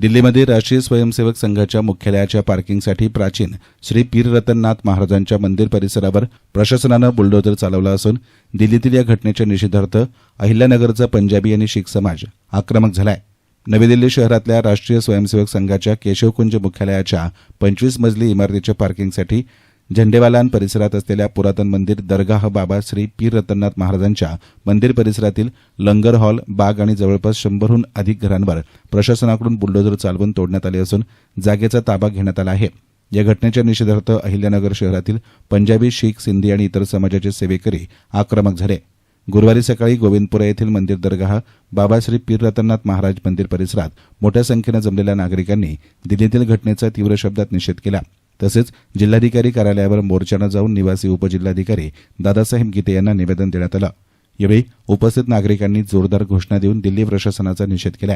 दिल्लीमध्ये राष्ट्रीय स्वयंसेवक संघाच्या मुख्यालयाच्या पार्किंगसाठी प्राचीन श्री पीर रतननाथ महाराजांच्या मंदिर परिसरावर प्रशासनानं बुलडोझर चालवला असून दिल्लीतील या घटनेच्या निषेधार्थ अहिल्यानगरचा पंजाबी आणि शीख समाज आक्रमक झालाय। नवी दिल्ली शहरातल्या राष्ट्रीय स्वयंसेवक संघाच्या केशवकुंज मुख्यालयाच्या 25 मजली इमारतीच्या पार्किंगसाठी झंडेवालान परिसरात असलेल्या पुरातन मंदिर दरगाह बाबा श्री पीर रतननाथ महाराजांच्या मंदिर परिसरातील लंगर हॉल, बाग आणि जवळपास 100हून अधिक घरांवर प्रशासनाकडून बुलडोझर चालवून तोडण्यात आले असून जागेचा ताबा घेण्यात आला आहे। या घटनेच्या निषेधार्थ अहिल्यानगर शहरातील पंजाबी, शीख, सिंधी आणि इतर समाजाचे सेवेकरी आक्रमक झाले। गुरुवारी सकाळी गोविंदपुरा येथील मंदिर दरगाह बाबा श्री पीर रतननाथ महाराज मंदिर परिसरात मोठ्या संख्येनं जमलेल्या नागरिकांनी दिल्लीतील घटनेचा तीव्र शब्दात निषेध केला। तसेच जिल्हाधिकारी कार्यालयावर मोर्चानं जाऊन निवासी उपजिल्हाधिकारी दादासाहेब गीते यांना निवेदन देण्यात आलं। यावेळी उपस्थित नागरिकांनी जोरदार घोषणा देऊन दिल्ली प्रशासनाचा निषेध केला।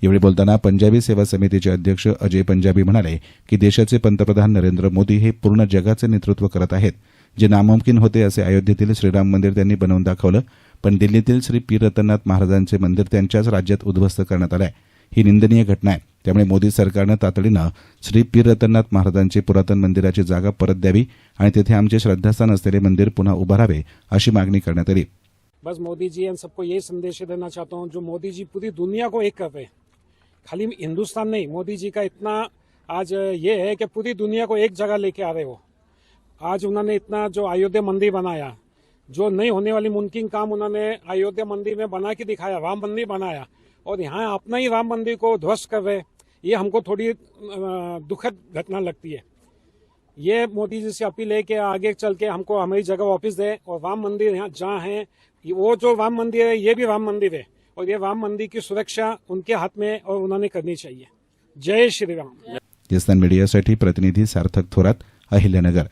यावेळी बोलताना पंजाबी सेवा समितीचे अध्यक्ष अजय पंजाबी म्हणाले की देशाचे पंतप्रधान नरेंद्र मोदी हे पूर्ण जगाचे नेतृत्व करत आहेत। जे नामुमकिन होते असे अयोध्येतील श्रीराम मंदिर त्यांनी बनवून दाखवलं, पण दिल्लीतील श्री पीर रतननाथ महाराजांचे मंदिर त्यांच्याच राज्यात उद्ध्वस्त करण्यात आलं आहे। ही निंदनीय घटना आहे। त्यामुळे मोदी सरकारनं तातडीनं श्री पीर रतननाथ महाराजांचे पुरातन मंदिराची जागा परत द्यावी आणि तेथे आमचे श्रद्धास्थान असलेले मंदिर पुन्हा उभारावे अशी मागणी करण्यात आली। बस मोदी जी हम सबको ये संदेश देना चाहता हूँ, जो मोदी जी पूरी दुनिया को एक कर रहे हैं, खाली हिंदुस्तान नहीं, मोदी जी का इतना आज ये है कि पूरी दुनिया को एक जगह लेके आ रहे हो। आज उन्होंने इतना जो अयोध्या मंदिर बनाया, जो नहीं होने वाली मुमकिन काम उन्होंने अयोध्या मंदिर में बना के दिखाया, राम मंदिर बनाया, और यहाँ अपना ही राम मंदिर को ध्वस्त कर रहे, ये हमको थोड़ी दुखद घटना लगती है। ये मोदी जी से अपील है कि आगे चल के हमको हमारी जगह वापस दे, और राम मंदिर यहाँ जहाँ है, वो जो राम मंदिर है ये भी राम मंदिर है, और ये राम मंदिर की सुरक्षा उनके हाथ में और उन्होंने करनी चाहिए। जय श्री राम। मीडियासाठी प्रतिनिधी सार्थक थोरात, अहिल्यानगर।